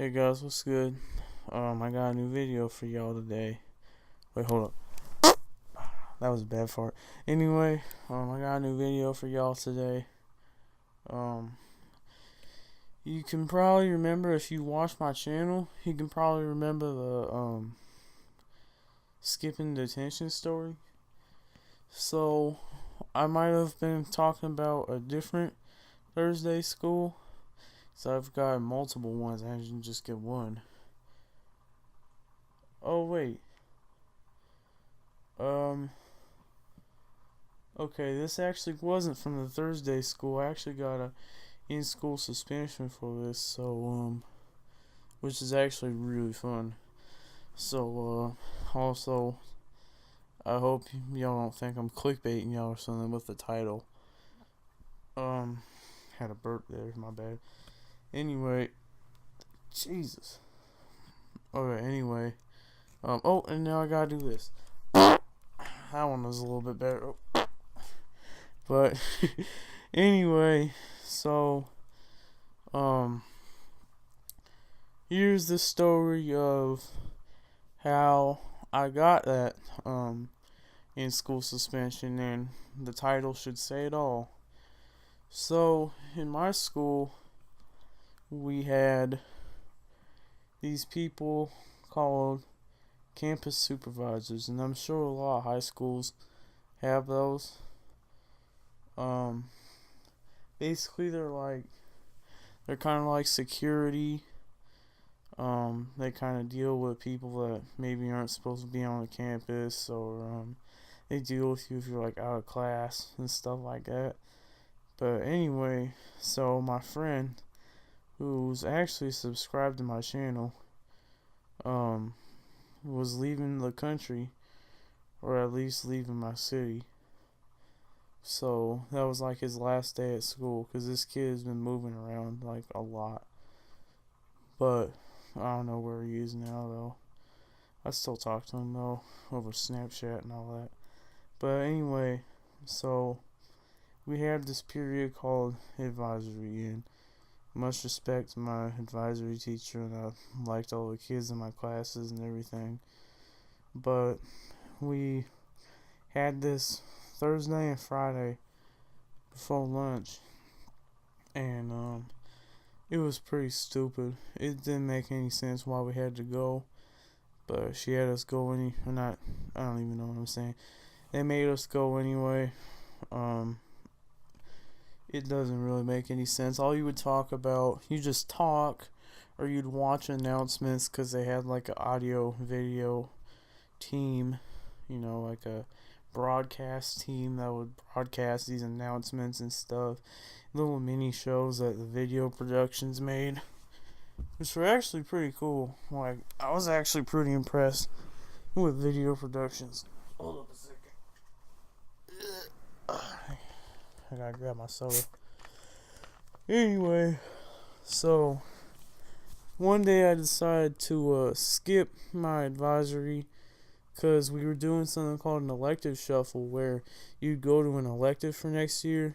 Hey guys, what's good? I got a new video for y'all today. Wait, hold up. That was a bad fart. Anyway, I got a new video for y'all today. You can probably remember if you watch my channel, you can probably remember the skipping detention story. So I might have been talking about a different Thursday school. So I've got multiple ones. I didn't just get one. Oh wait. Okay, this actually wasn't from the Thursday school. I actually got a in-school suspension for this, so which is actually really fun. So also, I hope y'all don't think I'm clickbaiting y'all or something with the title. Had a burp there, my bad. Anyway, Jesus. Okay, anyway. Oh, and now I gotta do this. That one was a little bit better. Oh. But, anyway, so, here's the story of how I got that, in-school suspension, and the title should say it all. So, in my school, we had these people called campus supervisors, and I'm sure a lot of high schools have those. Basically they're kind of like security. They kind of deal with people that maybe aren't supposed to be on the campus, or they deal with you if you're like out of class and stuff like that. But anyway, so my friend, who's actually subscribed to my channel, was leaving the country, or at least leaving my city. So that was like his last day at school, because this kid has been moving around like a lot. But I don't know where he is now though. I still talk to him though, over Snapchat and all that. But anyway, so we had this period called advisory, and much respect to my advisory teacher, and I liked all the kids in my classes and everything. But we had this Thursday and Friday before lunch, and it was pretty stupid. It didn't make any sense why we had to go, but she had us go or not. I don't even know what I'm saying. They made us go anyway. It doesn't really make any sense. All you would talk about, you just talk, or you'd watch announcements, because they had like an audio video team, like a broadcast team that would broadcast these announcements and stuff, little mini shows that the video productions made, which were actually pretty cool. Like, I was actually pretty impressed with video productions. Hold up a second. I gotta grab my soda. Anyway, so one day I decided to skip my advisory, because we were doing something called an elective shuffle, where you'd go to an elective for next year.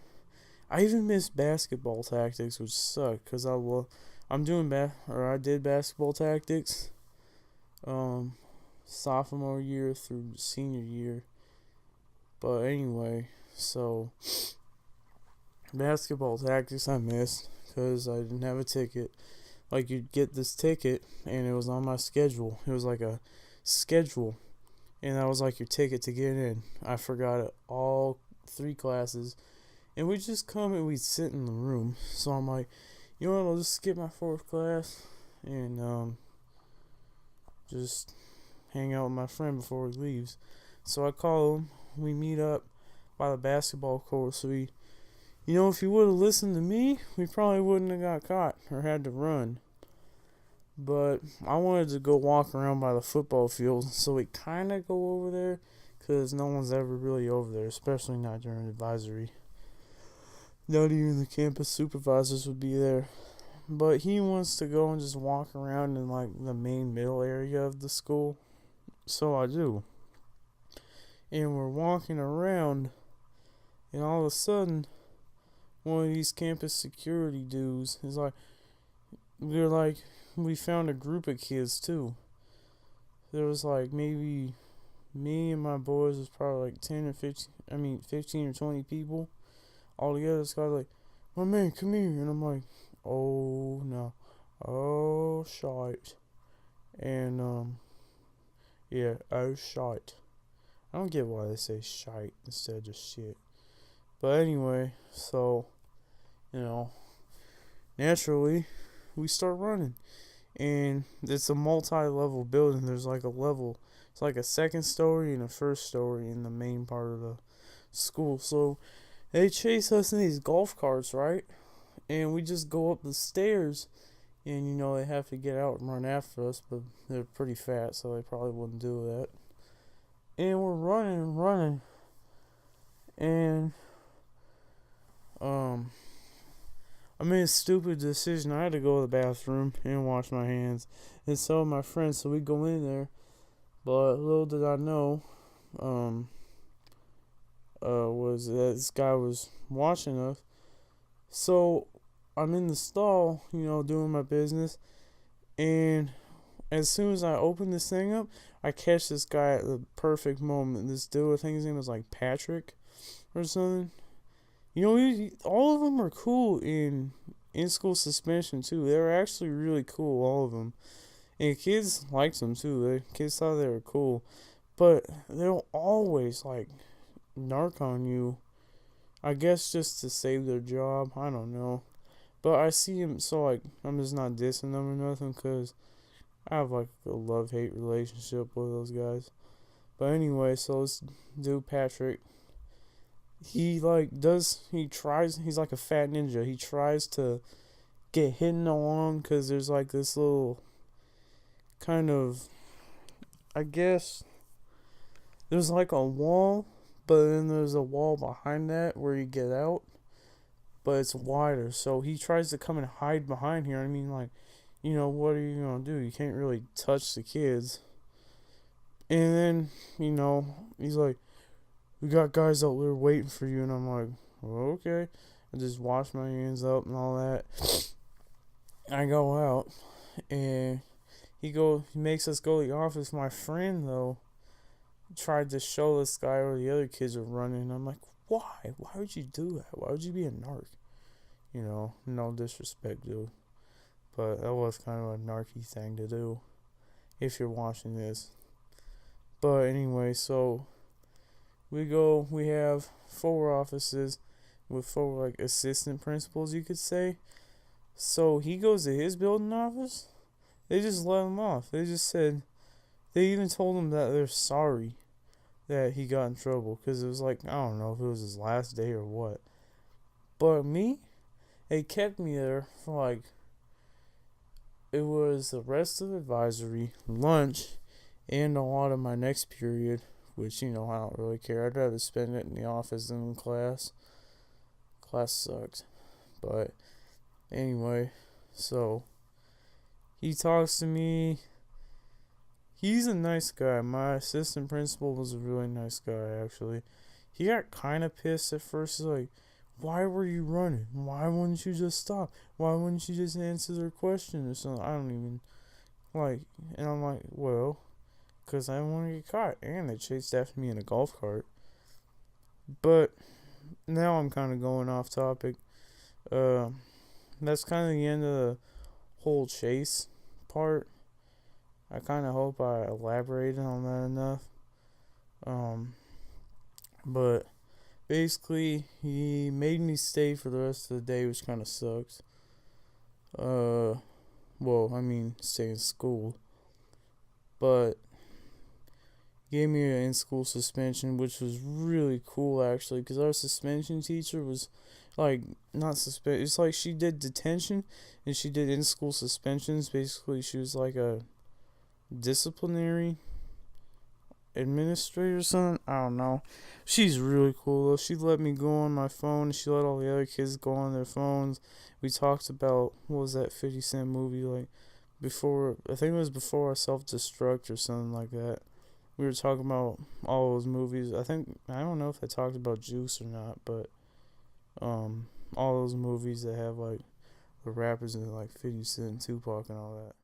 I even missed basketball tactics, which sucked, because I did basketball tactics sophomore year through senior year. But anyway, so basketball tactics I missed because I didn't have a ticket. Like, you'd get this ticket and it was on my schedule. It was like a schedule, and that was like your ticket to get in. I forgot it all 3 classes, and we'd just come and we'd sit in the room. So I'm like, you know what, I'll just skip my 4th class and just hang out with my friend before he leaves. So I call him, we meet up by the basketball court. So if you would have listened to me, we probably wouldn't have got caught or had to run. But I wanted to go walk around by the football field, so we kind of go over there, because no one's ever really over there, especially not during advisory. Not even the campus supervisors would be there. But he wants to go and just walk around in like the main middle area of the school. So I do. And we're walking around, and all of a sudden, one of these campus security dudes is like, they're like, we found a group of kids too. There was like maybe me and my boys was probably like 10 or 15, 15 or 20 people all together. This guy's like, my man, come here. And I'm like, oh no. Oh, shite. And, yeah, oh, shite. I don't get why they say shite instead of just shit. But anyway, so, naturally, we start running. And it's a multi-level building. There's like a level. It's like a second story and a first story in the main part of the school. So they chase us in these golf carts, right? And we just go up the stairs. And they have to get out and run after us, but they're pretty fat, so they probably wouldn't do that. And we're running and running. And I made a stupid decision. I had to go to the bathroom and wash my hands. And so did my friends, so we go in there. But little did I know, was that this guy was watching us. So I'm in the stall, doing my business. And as soon as I open this thing up, I catch this guy at the perfect moment. This dude, I think his name was like Patrick or something. All of them are cool in school suspension too. They were actually really cool, all of them. And kids liked them too. The kids thought they were cool. But they'll always like narc on you. I guess just to save their job. I don't know. But I see him, so like I'm just not dissing them or nothing, because I have like a love-hate relationship with those guys. But anyway, so this dude Patrick, he's like a fat ninja. He tries to get hidden along, because there's like this little kind of, I guess, there's like a wall, but then there's a wall behind that where you get out, but it's wider. So he tries to come and hide behind here. What are you gonna do? You can't really touch the kids. And then, he's like, we got guys out there waiting for you. And I'm like, well, okay. I just wash my hands up and all that. I go out, and he makes us go to the office. My friend, though, tried to show this guy where the other kids are running. And I'm like, why? Why would you do that? Why would you be a narc? No disrespect, dude. But that was kind of a narky thing to do, if you're watching this. But anyway, so we have 4 offices with 4 like assistant principals, you could say. So he goes to his building office. They just let him off. They even told him that they're sorry that he got in trouble, because it was like, I don't know if it was his last day or what. But me, they kept me there for like, it was the rest of advisory, lunch, and a lot of my next period, which, I don't really care. I'd rather spend it in the office than in class. Class sucked. But anyway, so he talks to me. He's a nice guy. My assistant principal was a really nice guy, actually. He got kind of pissed at first. He's like, why were you running? Why wouldn't you just stop? Why wouldn't you just answer their question or something? I don't even, and I'm like, well, because I didn't want to get caught. And they chased after me in a golf cart. But now I'm kind of going off topic. That's kind of the end of the whole chase part. I kind of hope I elaborated on that enough. But basically, he made me stay for the rest of the day, which kind of sucks. Stay in school. But gave me an in-school suspension, which was really cool, actually, because our suspension teacher was, not suspend. It's like she did detention, and she did in-school suspensions. Basically, she was like a disciplinary administrator or something. I don't know. She's really cool, though. She let me go on my phone, and she let all the other kids go on their phones. We talked about, what was that 50 Cent movie, before, I think it was before I self-destruct or something like that. We were talking about all those movies. I don't know if I talked about Juice or not, but all those movies that have the rappers in 50 Cent, Tupac, and all that.